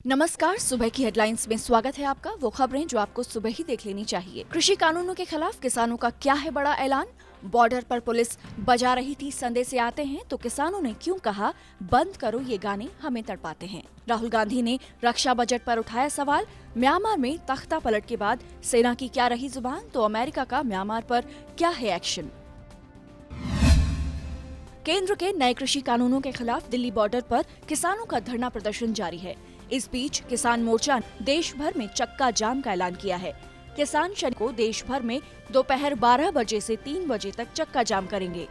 नमस्कार, सुबह की हेडलाइंस में स्वागत है आपका। वो खबरें जो आपको सुबह ही देख लेनी चाहिए। कृषि कानूनों के खिलाफ किसानों का क्या है बड़ा ऐलान? बॉर्डर पर पुलिस बजा रही थी संदेश से आते हैं, तो किसानों ने क्यों कहा बंद करो ये गाने हमें तड़पाते हैं। राहुल गांधी ने रक्षा बजट पर उठाया सवाल। म्यांमार में तख्ता पलट के बाद सेना की क्या रही जुबान, तो अमेरिका का म्यांमार पर क्या है एक्शन। केंद्र के नए कृषि कानूनों के खिलाफ दिल्ली बॉर्डर पर किसानों का धरना प्रदर्शन जारी है। इस बीच किसान मोर्चा ने देश भर में चक्का जाम का ऐलान किया है। किसान शनि को देश भर में दोपहर 12 बजे से 3 बजे तक चक्का जाम करेंगे।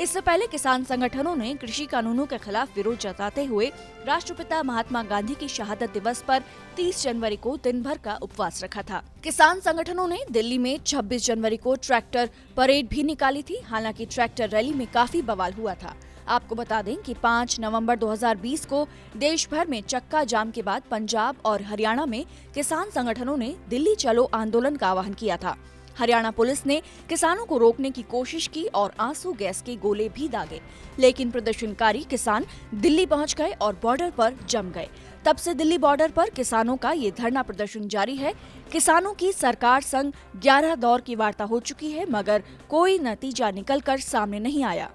इससे पहले किसान संगठनों ने कृषि कानूनों के खिलाफ विरोध जताते हुए राष्ट्रपिता महात्मा गांधी की शहादत दिवस पर 30 जनवरी को दिन भर का उपवास रखा था। किसान संगठनों ने दिल्ली में 26 जनवरी को ट्रैक्टर परेड भी निकाली थी। हालांकि ट्रैक्टर रैली में काफी बवाल हुआ था। आपको बता दें कि 5 नवंबर 2020 को देश भर में चक्का जाम के बाद पंजाब और हरियाणा में किसान संगठनों ने दिल्ली चलो आंदोलन का आह्वान किया था। हरियाणा पुलिस ने किसानों को रोकने की कोशिश की और आंसू गैस के गोले भी दागे, लेकिन प्रदर्शनकारी किसान दिल्ली पहुंच गए और बॉर्डर पर जम गए। तब से दिल्ली बॉर्डर पर किसानों का ये धरना प्रदर्शन जारी है। किसानों की सरकार संग 11 दौर की वार्ता हो चुकी है, मगर कोई नतीजा निकलकर सामने नहीं आया।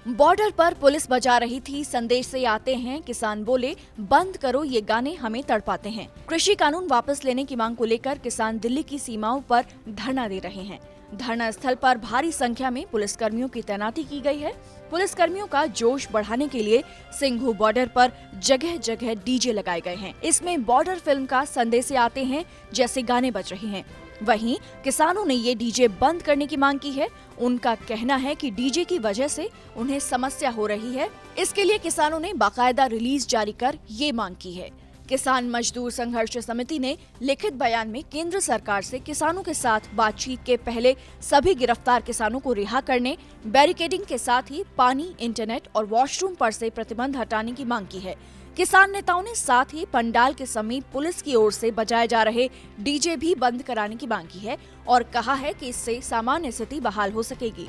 बॉर्डर पर पुलिस बजा रही थी संदेश से आते हैं, किसान बोले बंद करो ये गाने हमें तड़पाते हैं। कृषि कानून वापस लेने की मांग को लेकर किसान दिल्ली की सीमाओं पर धरना दे रहे हैं। धरना स्थल पर भारी संख्या में पुलिसकर्मियों की तैनाती की गई है। पुलिसकर्मियों का जोश बढ़ाने के लिए सिंघू बॉर्डर पर जगह जगह डीजे लगाए गए हैं। इसमें बॉर्डर फिल्म का संदेश से आते हैं जैसे गाने बज रहे हैं। वहीं किसानों ने ये डीजे बंद करने की मांग की है। उनका कहना है कि डीजे की वजह से उन्हें समस्या हो रही है। इसके लिए किसानों ने बाकायदा रिलीज जारी कर ये मांग की है। किसान मजदूर संघर्ष समिति ने लिखित बयान में केंद्र सरकार से किसानों के साथ बातचीत के पहले सभी गिरफ्तार किसानों को रिहा करने, बैरिकेडिंग के साथ ही पानी, इंटरनेट और वॉशरूम पर से प्रतिबंध हटाने की मांग की है। किसान नेताओं ने साथ ही पंडाल के समीप पुलिस की ओर से बजाए जा रहे डीजे भी बंद कराने की मांग की है और कहा है कि इससे सामान्य स्थिति बहाल हो सकेगी।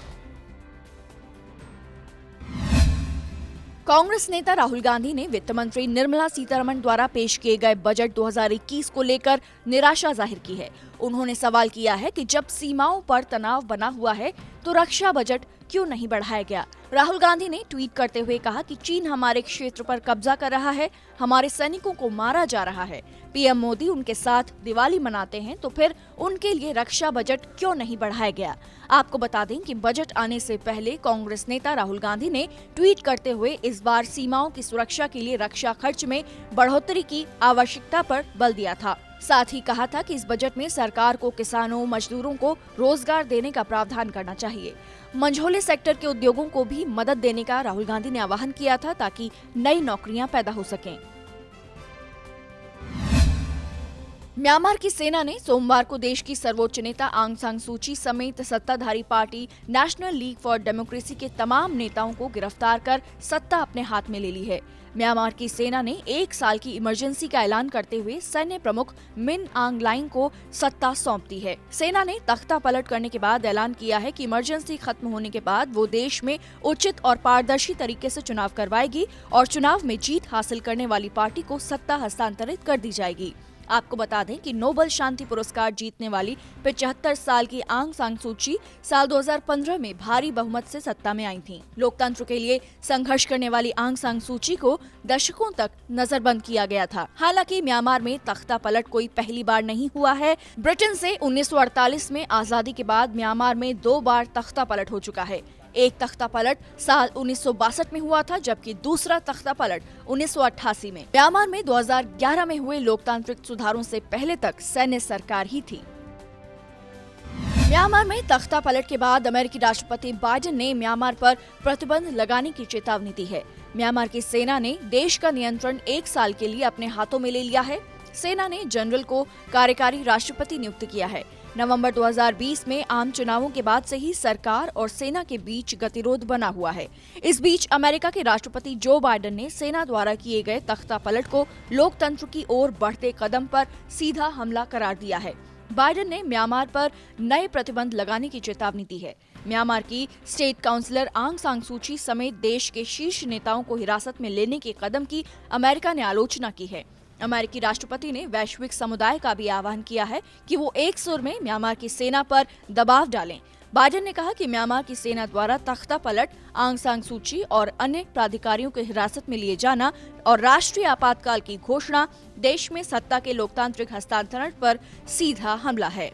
कांग्रेस नेता राहुल गांधी ने वित्त मंत्री निर्मला सीतारमण द्वारा पेश किए गए बजट 2021 को लेकर निराशा जाहिर की है। उन्होंने सवाल किया है कि जब सीमाओं पर तनाव बना हुआ है तो रक्षा बजट क्यों नहीं बढ़ाया गया। राहुल गांधी ने ट्वीट करते हुए कहा कि चीन हमारे क्षेत्र पर कब्जा कर रहा है, हमारे सैनिकों को मारा जा रहा है। पीएम मोदी उनके साथ दिवाली मनाते हैं, तो फिर उनके लिए रक्षा बजट क्यों नहीं बढ़ाया गया। आपको बता दें कि बजट आने से पहले कांग्रेस नेता राहुल गांधी ने ट्वीट करते हुए इस बार सीमाओं की सुरक्षा के लिए रक्षा खर्च में बढ़ोतरी की आवश्यकता पर बल दिया था। साथ ही कहा था कि इस बजट में सरकार को किसानों, मजदूरों को रोजगार देने का प्रावधान करना चाहिए। मंझोले सेक्टर के उद्योगों को भी मदद देने का राहुल गांधी ने आह्वान किया था, ताकि नई नौकरियां पैदा हो सकें। म्यांमार की सेना ने सोमवार को देश की सर्वोच्च नेता आंग सान सू की समेत सत्ताधारी party national league for democracy के तमाम नेताओं को गिरफ्तार कर सत्ता अपने हाथ में ले ली है। म्यांमार की सेना ने 1 साल की इमरजेंसी का ऐलान करते हुए सैन्य प्रमुख मिन आंग लाइंग को सत्ता सौंप दी है। सेना ने तख्ता पलट करने के बाद ऐलान किया है कि इमरजेंसी खत्म होने के बाद वो देश में उचित और पारदर्शी तरीके से चुनाव करवाएगी और चुनाव में जीत हासिल करने वाली पार्टी को सत्ता हस्तांतरित कर दी जाएगी। आपको बता दें कि नोबेल शांति पुरस्कार जीतने वाली 75 साल की आंग सान सू की साल 2015 में भारी बहुमत से सत्ता में आई थीं। लोकतंत्र के लिए संघर्ष करने वाली आंग सान सू की को दशकों तक नजरबंद किया गया था। हालांकि म्यांमार में तख्ता पलट कोई पहली बार नहीं हुआ है। ब्रिटेन से 1948 में आजादी के बाद म्यांमार में 2 बार तख्ता पलट हो चुका है। एक तख्ता पलट साल 1962 में हुआ था, जबकि दूसरा तख्ता पलट 1988 में। म्यांमार में 2011 में हुए लोकतांत्रिक सुधारों से पहले तक सैन्य सरकार ही थी। म्यांमार में तख्ता पलट के बाद अमेरिकी राष्ट्रपति बाइडेन ने म्यांमार पर प्रतिबंध लगाने की चेतावनी दी है। म्यांमार की सेना ने देश का नियंत्रण 1 साल के लिए अपने हाथों में ले लिया है। सेना ने जनरल को कार्यकारी राष्ट्रपति नियुक्त किया है। नवंबर 2020 में आम चुनावों के बाद से ही सरकार और सेना के बीच गतिरोध बना हुआ है। इस बीच अमेरिका के राष्ट्रपति जो बाइडेन ने सेना द्वारा किए गए तख्ता पलट को लोकतंत्र की ओर बढ़ते कदम पर सीधा हमला करार दिया है। बाइडेन ने म्यांमार पर नए प्रतिबंध लगाने की चेतावनी दी है। म्यांमार की स्टेट काउंसलर आंग सान सूची समेत देश के शीर्ष नेताओं को हिरासत में लेने के कदम की अमेरिका ने आलोचना की है। अमेरिकी राष्ट्रपति ने वैश्विक समुदाय का भी आह्वान किया है कि वो एक सुर में म्यांमार की सेना पर दबाव डालें। बाइडेन ने कहा कि म्यांमार की सेना द्वारा तख्ता पलट, आंग सान सूची और अन्य प्राधिकारियों के हिरासत में लिए जाना और राष्ट्रीय आपातकाल की घोषणा देश में सत्ता के लोकतांत्रिक हस्तांतरण पर सीधा हमला है।